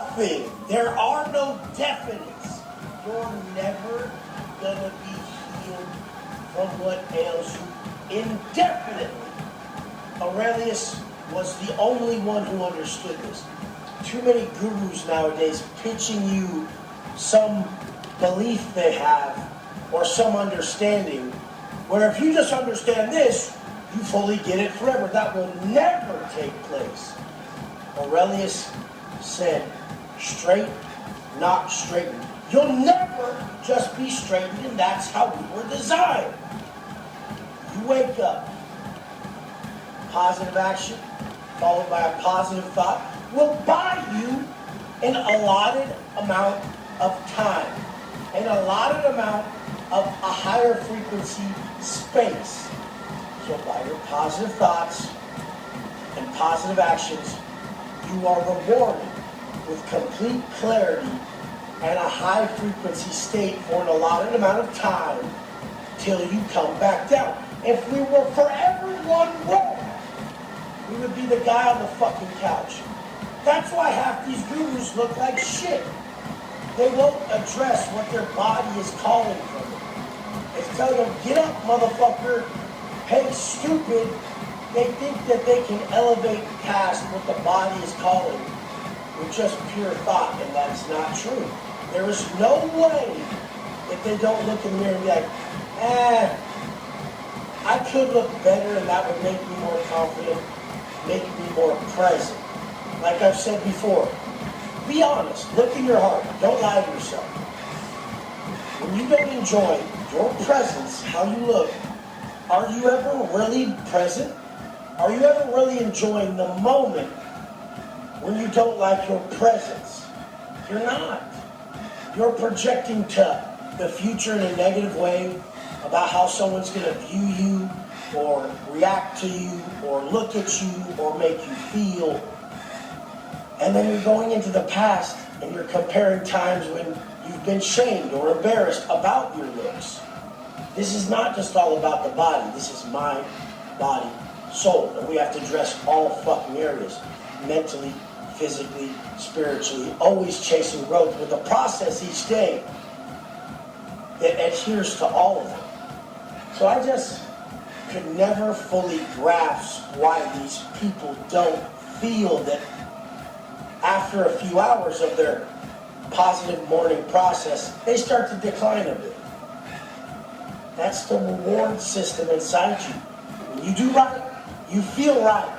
nothing. There are no definites. You're never gonna be healed from what ails you indefinitely. Aurelius was the only one who understood this. Too many gurus nowadays pitching you some belief they have or some understanding, where if you just understand this, you fully get it forever. That will never take place. Aurelius said, straight, not straightened. You'll never just be straightened, and that's how we were designed. You wake up, positive action, followed by a positive thought, will buy you an allotted amount of time, an allotted amount of a higher frequency space. So by your positive thoughts and positive actions, you are rewarded with complete clarity and a high frequency state for an allotted amount of time till you come back down. If we were forever one way, we would be the guy on the fucking couch. That's why half these gurus look like shit. They won't address what their body is calling from them. It's telling them, get up, motherfucker. Hey, stupid. They think that they can elevate past what the body is calling with just pure thought, and that's not true. There is no way that they don't look in the mirror and be like, I could look better and that would make me more confident, make me more present. Like I've said before, be honest, look in your heart, don't lie to yourself. When you don't enjoy your presence, how you look, are you ever really present? Are you ever really enjoying the moment when you don't like your presence? You're not. You're projecting to the future in a negative way about how someone's going to view you or react to you or look at you or make you feel. And then you're going into the past and you're comparing times when you've been shamed or embarrassed about your looks. This is not just all about the body. This is mind, body, soul. And we have to address all fucking areas. Mentally, physically, spiritually. Always chasing growth with a process each day that adheres to all of them. So I just could never fully grasp why these people don't feel that after a few hours of their positive morning process, they start to decline a bit. That's the reward system inside you. When you do right, you feel right.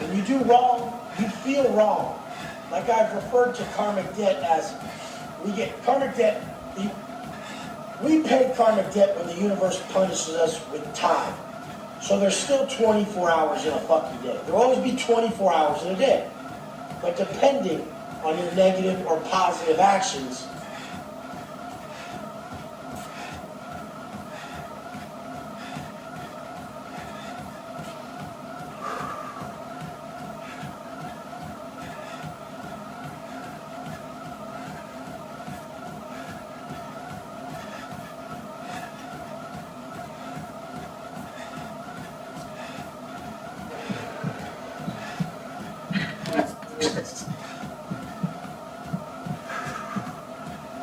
When you do wrong, you feel wrong. Like I've referred to karmic debt as, we get karmic debt, we pay karmic debt when the universe punishes us with time. So there's still 24 hours in a fucking day. There will always be 24 hours in a day. But depending on your negative or positive actions,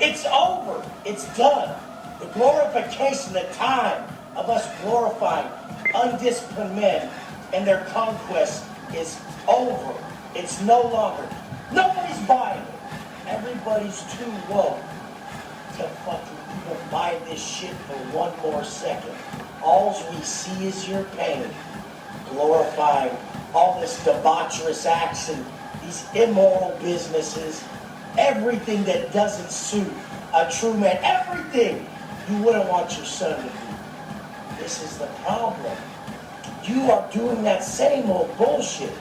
it's over. It's done. The glorification, the time of us glorifying undisciplined men and their conquest is over. It's no longer. Nobody's buying it. Everybody's too woke to fucking even buy this shit for one more second. All we see is your pain. Glorifying all this debaucherous acts and these immoral businesses. Everything that doesn't suit a true man, everything you wouldn't want your son to do. This is the problem. You are doing that same old bullshit.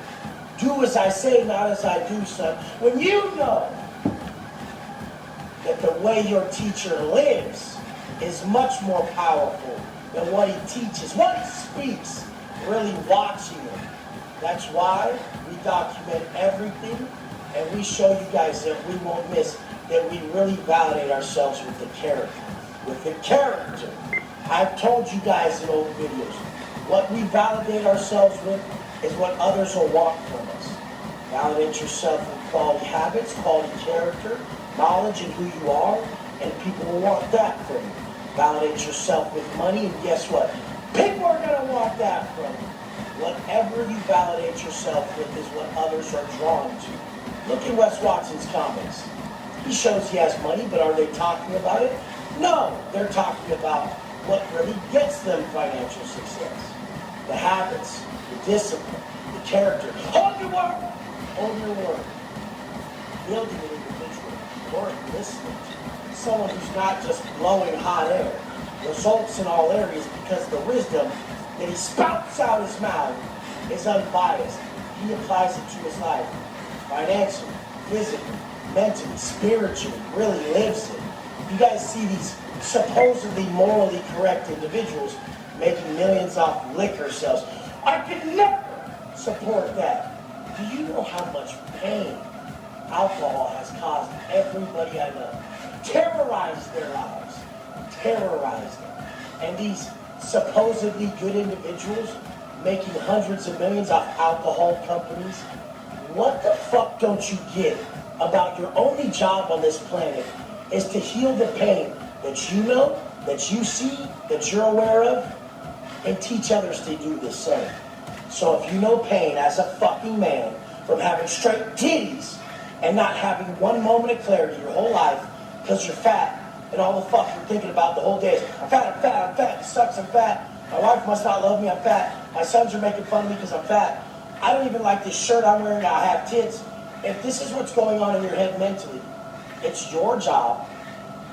Do as I say, not as I do, son. When you know that the way your teacher lives is much more powerful than what he teaches, what he speaks, really watching him. That's why we document everything. And we show you guys that we won't miss, that we really validate ourselves with the character. With the character. I've told you guys in old videos, what we validate ourselves with is what others will want from us. Validate yourself with quality habits, quality character, knowledge, and who you are, and people will want that from you. Validate yourself with money, and guess what? People are going to want that from you. Whatever you validate yourself with is what others are drawn to. Look at Wes Watson's comments. He shows he has money, but are they talking about it? No, they're talking about what really gets them financial success. The habits, the discipline, the character. Hold your word! Hold your word. Building an individual, or listening to someone who's not just blowing hot air. Results in all areas because the wisdom that he spouts out his mouth is unbiased. He applies it to his life. Financially, physically, mentally, spiritually, really lives it. You guys see these supposedly morally correct individuals making millions off liquor sales. I could never support that. Do you know how much pain alcohol has caused everybody I know? Terrorized their lives. Terrorized them. And these supposedly good individuals making hundreds of millions off alcohol companies. What the fuck don't you get about your only job on this planet is to heal the pain that you know, that you see, that you're aware of, and teach others to do the same. So if you know pain as a fucking man from having straight titties and not having one moment of clarity your whole life because you're fat and all the fuck you're thinking about the whole day is, I'm fat, I'm fat, I'm fat, it sucks, I'm fat. My wife must not love me, I'm fat. My sons are making fun of me because I'm fat. I don't even like this shirt I'm wearing, I have tits. If this is what's going on in your head mentally, it's your job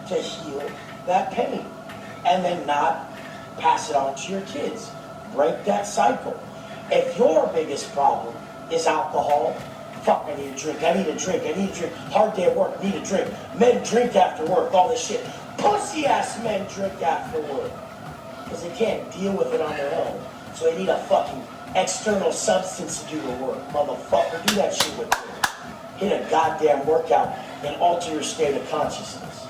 to heal that pain and then not pass it on to your kids. Break that cycle. If your biggest problem is alcohol, fuck, I need a drink, I need a drink, I need a drink. Hard day at work, need a drink. Men drink after work, all this shit. Pussy-ass men drink after work. Because they can't deal with it on their own. So they need a fucking external substance to do the work. Motherfucker, do that shit with me. Hit a goddamn workout and alter your state of consciousness.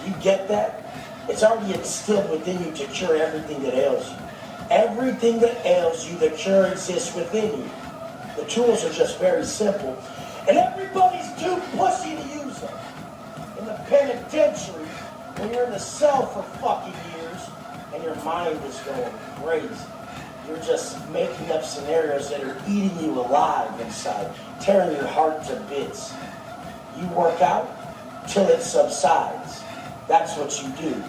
You get that? It's already instilled within you to cure everything that ails you. Everything that ails you, the cure exists within you. The tools are just very simple. And everybody's too pussy to use them. In the penitentiary, when you're in the cell for fucking years, and your mind is going crazy. You're just making up scenarios that are eating you alive inside, tearing your heart to bits. You work out till it subsides. That's what you do.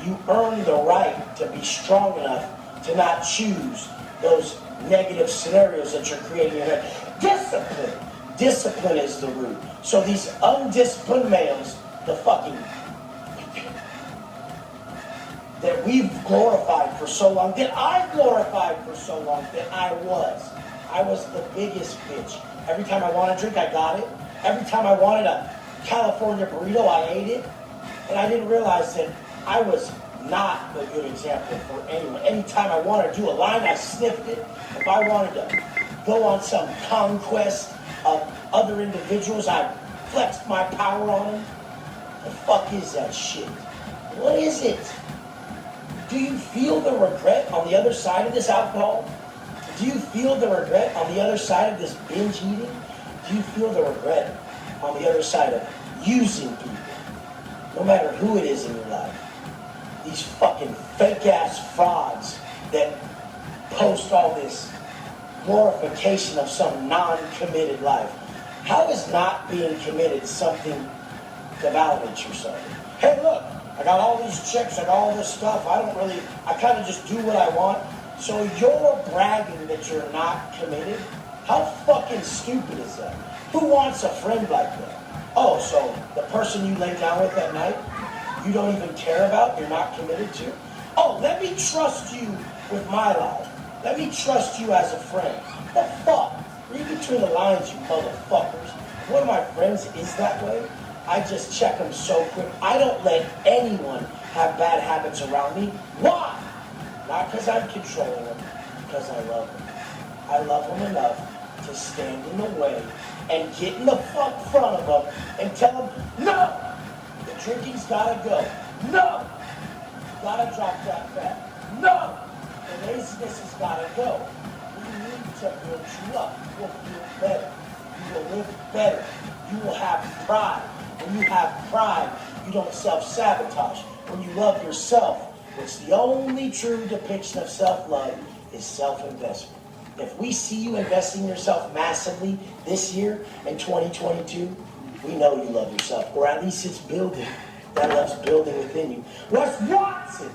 You earn the right to be strong enough to not choose those negative scenarios that you're creating in your head. Discipline. Discipline is the root. So these undisciplined males, the fucking that we've glorified for so long, that I glorified for so long, that I was the biggest bitch. Every time I wanted a drink, I got it. Every time I wanted a California burrito, I ate it. And I didn't realize that I was not a good example for anyone. Anytime I wanted to do a line, I sniffed it. If I wanted to go on some conquest of other individuals, I flexed my power on them. The fuck is that shit? What is it? Do you feel the regret on the other side of this alcohol? Do you feel the regret on the other side of this binge eating? Do you feel the regret on the other side of using people? No matter who it is in your life. These fucking fake-ass frauds that post all this glorification of some non-committed life. How is not being committed something to validate yourself? Hey, look. I got all these chicks, I got all this stuff. I kind of just do what I want. So you're bragging that you're not committed? How fucking stupid is that? Who wants a friend like that? Oh, so the person you lay down with at night, you don't even care about, you're not committed to? Oh, let me trust you with my life. Let me trust you as a friend. The fuck? Read between the lines, you motherfuckers. One of my friends is that way. I just check them so quick. I don't let anyone have bad habits around me. Why? Not because I'm controlling them, because I love them. I love them enough to stand in the way and get in the fuck front of them and tell them, no, the drinking's gotta go. No, you gotta drop that fat. No, the laziness has gotta go. We need to build you up. You will feel better. You will live better. You will have pride. When you have pride, you don't self-sabotage. When you love yourself, which the only true depiction of self-love is self-investment. If we see you investing in yourself massively this year in 2022, we know you love yourself. Or at least it's building. That love's building within you. Wes Watson!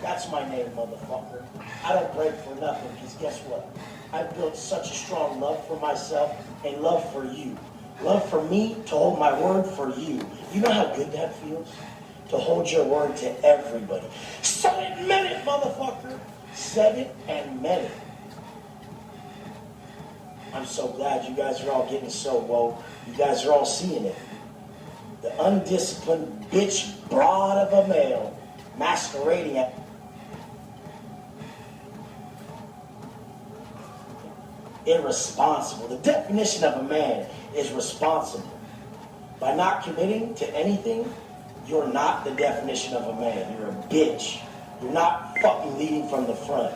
That's my name, motherfucker. I don't break for nothing, because guess what? I've built such a strong love for myself and love for you. Love for me to hold my word for you. You know how good that feels? To hold your word to everybody. Said it, meant it, motherfucker. Said it and meant it. I'm so glad you guys are all getting so woke. You guys are all seeing it. The undisciplined bitch broad of a male masquerading at irresponsible. The definition of a man is responsible. By not committing to anything, you're not the definition of a man. You're a bitch. You're not fucking leading from the front.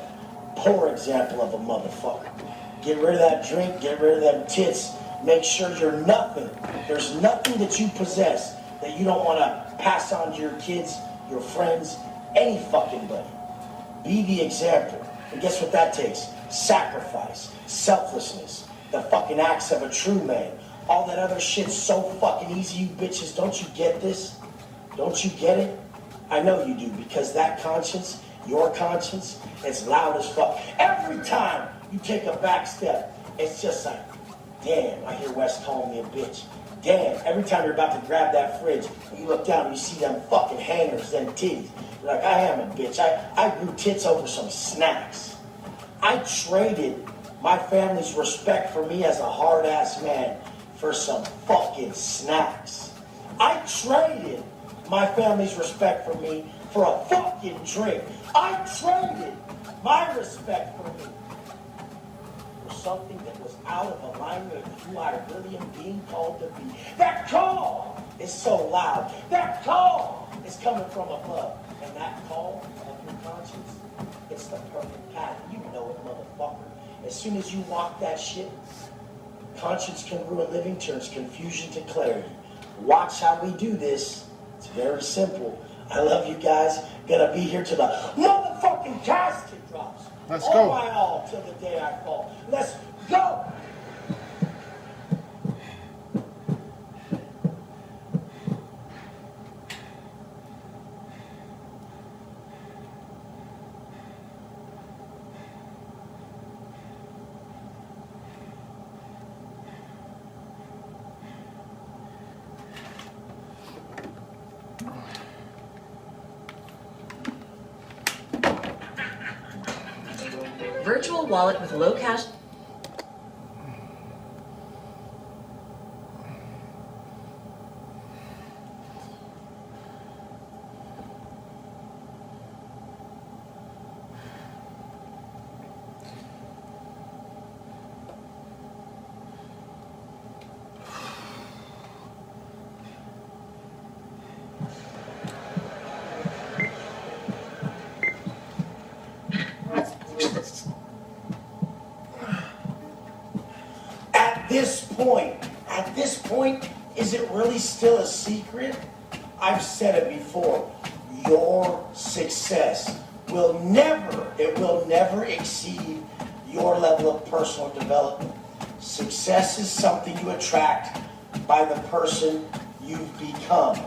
Poor example of a motherfucker. Get rid of that drink, get rid of them tits. Make sure you're nothing. There's nothing that you possess that you don't want to pass on to your kids, your friends, any fucking buddy. Be the example. And guess what that takes? Sacrifice, selflessness, the fucking acts of a true man. All that other shit's so fucking easy, you bitches. Don't you get this? Don't you get it? I know you do, because that conscience, your conscience, it's loud as fuck. Every time you take a back step, it's just like, damn, I hear Wes calling me a bitch. Damn, every time you're about to grab that fridge, you look down and you see them fucking hangers, them titties. You're like, I am a bitch. I grew tits over some snacks. I traded my family's respect for me as a hard-ass man for some fucking snacks. I traded my family's respect for me for a fucking drink. I traded my respect for me for something that was out of alignment with who I really am being called to be. That call is so loud. That call is coming from above. And that call of your conscience, it's the perfect path. You know it, motherfucker. As soon as you walk that shit, conscience congruent living turns confusion to clarity. Watch how we do this. It's very simple. I love you guys. Gonna be here till the motherfucking casket drops. Let's all go. My all till the day I fall. Let's go. Virtual wallet with low cash. At this point, is it really still a secret? I've said it before. Your success will never exceed your level of personal development. Success is something you attract by the person you've become.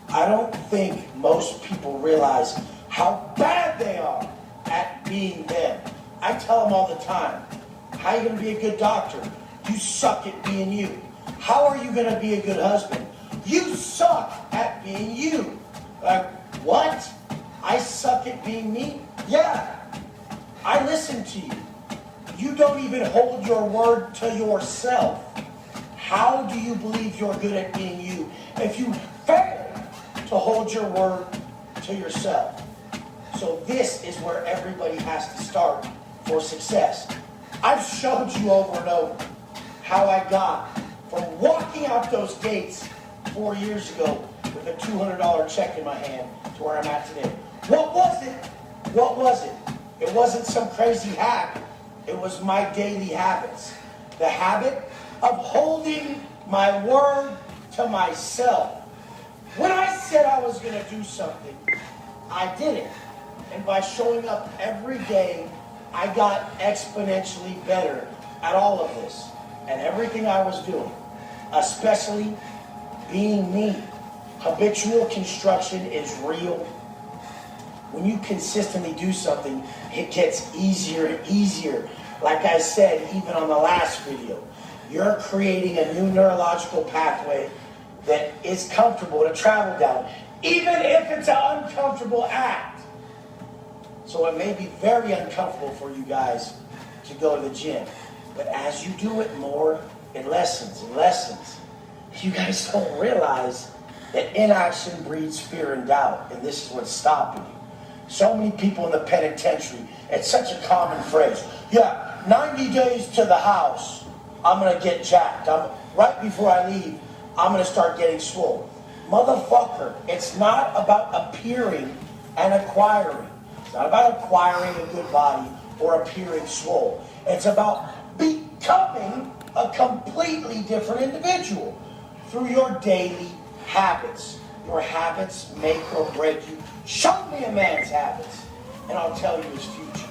I don't think most people realize how bad they are at being them. I tell them all the time, how are you going to be a good doctor? You suck at being you. How are you going to be a good husband? You suck at being you. Like, what? I suck at being me? Yeah. I listen to you. You don't even hold your word to yourself. How do you believe you're good at being you if you fail to hold your word to yourself? So this is where everybody has to start for success. I've showed you over and over how I got from walking out those gates 4 years ago with a $200 check in my hand to where I'm at today. What was it? What was it? It wasn't some crazy hack. It was my daily habits. The habit of holding my word to myself. When I said I was going to do something, I did it. And by showing up every day, I got exponentially better at all of this and everything I was doing, especially being me. Habitual construction is real. When you consistently do something, it gets easier and easier. Like I said, even on the last video, you're creating a new neurological pathway that is comfortable to travel down, even if it's an uncomfortable act. So it may be very uncomfortable for you guys to go to the gym. But as you do it more, it lessens and lessens. You guys don't realize that inaction breeds fear and doubt, and this is what's stopping you. So many people in the penitentiary, it's such a common phrase. Yeah, 90 days to the house, I'm going to get jacked. Right before I leave, I'm going to start getting swole. Motherfucker, it's not about appearing and acquiring. It's not about acquiring a good body or appearing swole. It's about becoming a completely different individual through your daily habits. Your habits make or break you. Show me a man's habits, and I'll tell you his future.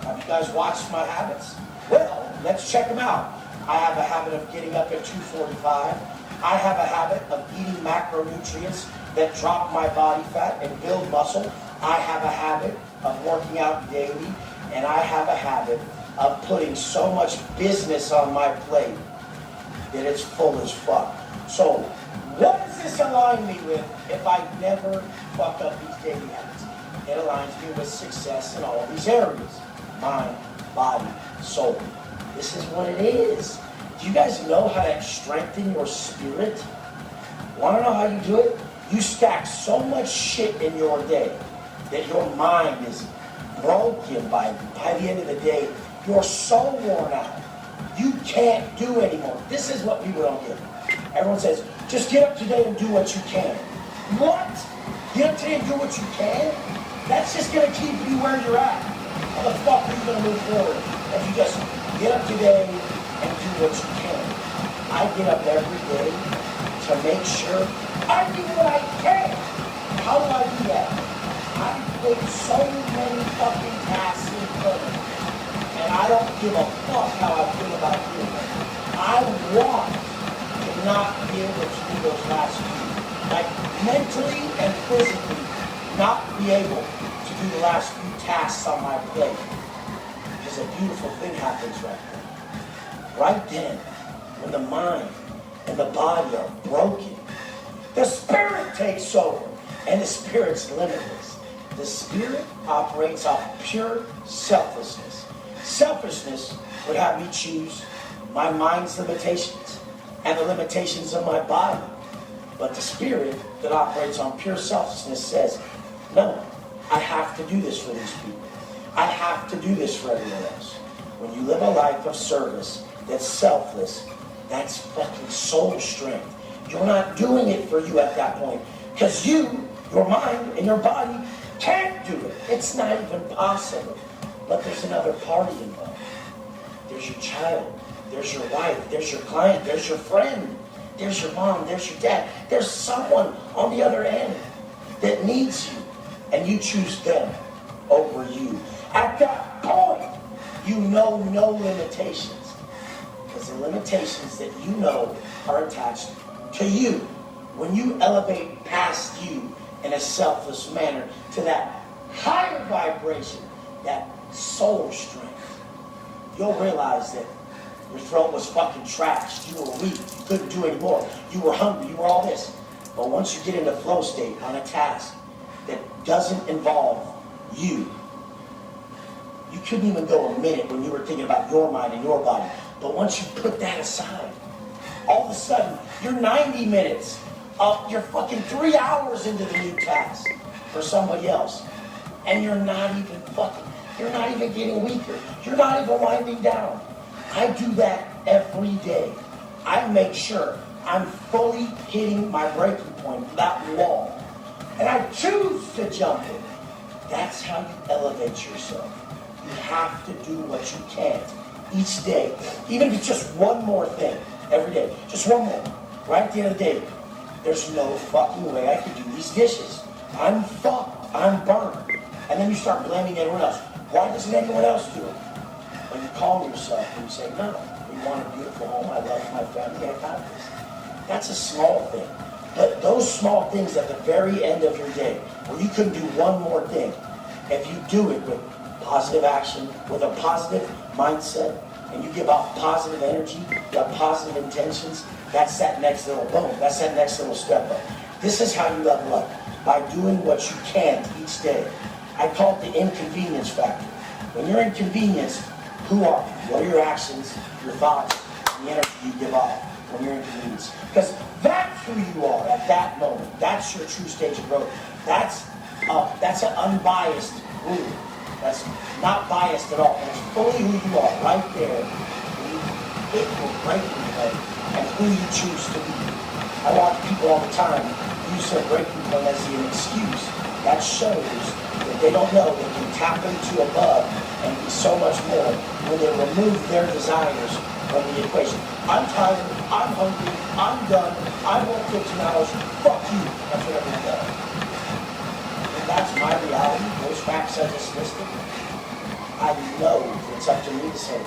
Have you guys watched my habits? Well, let's check them out. I have a habit of getting up at 2:45. I have a habit of eating macronutrients that drop my body fat and build muscle. I have a habit of working out daily, and I have a habit of putting so much business on my plate that it's full as fuck. So, what does this align me with if I never fuck up these daily habits? It aligns me with success in all these areas. Mind, body, soul. This is what it is. Do you guys know how to strengthen your spirit? Want to know how you do it? You stack so much shit in your day that your mind is broken by the end of the day. You're so worn out. You can't do anymore. This is what people don't get. Everyone says, just get up today and do what you can. What? Get up today and do what you can? That's just going to keep you where you're at. How the fuck are you going to move forward if you just get up today and do what you can? I get up every day to make sure I do what I can. How do I do that? I put so many fucking tasks in front of me, and I don't give a fuck how I feel about doing it. I want to not be able to do those last few. Like mentally and physically, not be able to do the last few tasks on my plate. Because a beautiful thing happens right then. Right then, when the mind and the body are broken, the spirit takes over, and the spirit's limitless. The spirit operates off pure selflessness. Selfishness would have me choose my mind's limitations and the limitations of my body. But the spirit that operates on pure selflessness says, no, I have to do this for these people. I have to do this for everyone else. When you live a life of service that's selfless, that's fucking soul strength. You're not doing it for you at that point. Because you, your mind and your body can't do it. It's not even possible. But there's another party involved. There's your child. There's your wife. There's your client. There's your friend. There's your mom. There's your dad. There's someone on the other end that needs you. And you choose them over you. At that point, you know no limitations. Because the limitations that you know are attached to you. When you elevate past you in a selfless manner to that higher vibration, that soul strength, you'll realize that your throat was fucking trashed. You were weak. You couldn't do anymore. You were hungry. You were all this. But once you get into flow state on a task that doesn't involve you, you couldn't even go a minute when you were thinking about your mind and your body. But once you put that aside, all of a sudden, you're 90 minutes up, you're fucking 3 hours into the new task for somebody else. And you're not even getting weaker. You're not even winding down. I do that every day. I make sure I'm fully hitting my breaking point, that wall. And I choose to jump it. That's how you elevate yourself. You have to do what you can each day. Even if it's just one more thing. every day. Just one more. Right at the end of the day, there's no fucking way I could do these dishes. I'm fucked. I'm burned. And then you start blaming everyone else. Why doesn't everyone else do it? When you calm yourself and you say, no, we want a beautiful home. I love my family. I got this. That's a small thing. But those small things at the very end of your day, where you can do one more thing, if you do it with positive action, with a positive mindset, and you give off positive energy, you have positive intentions, that's that next little boom. That's that next little step up. This is how you level up, by doing what you can each day. I call it the inconvenience factor. When you're inconvenienced, who are you? What are your actions, your thoughts, and the energy you give off when you're inconvenienced? Because that's who you are at that moment. That's your true stage of growth. That's an unbiased rule. That's not biased at all. It's fully who you are right there. It will break your head and who you choose to be. I watch people all the time use their breaking point as an excuse. That shows that they don't know they can tap into above and be so much more when they remove their desires from the equation. I'm tired, I'm hungry, I'm done, I work 15 hours, fuck you. That's what everyone does. And that's my reality. Those facts I just listed, I know it's up to me to say,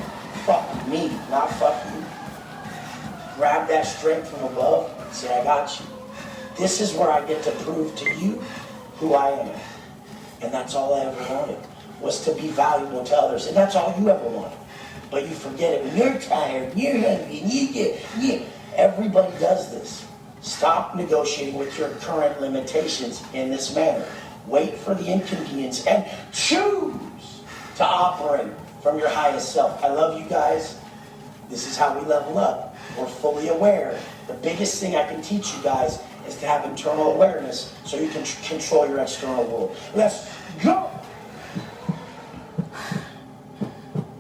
fuck me, not fuck you. Grab that strength from above and say, I got you. This is where I get to prove to you who I am. And that's all I ever wanted, was to be valuable to others. And that's all you ever wanted. But you forget it when you're tired, you're hungry, and everybody does this. Stop negotiating with your current limitations in this manner. Wait for the inconvenience and choose to operate from your highest self. I love you guys. This is how we level up. We're fully aware. The biggest thing I can teach you guys is to have internal awareness so you can control your external world. Let's go!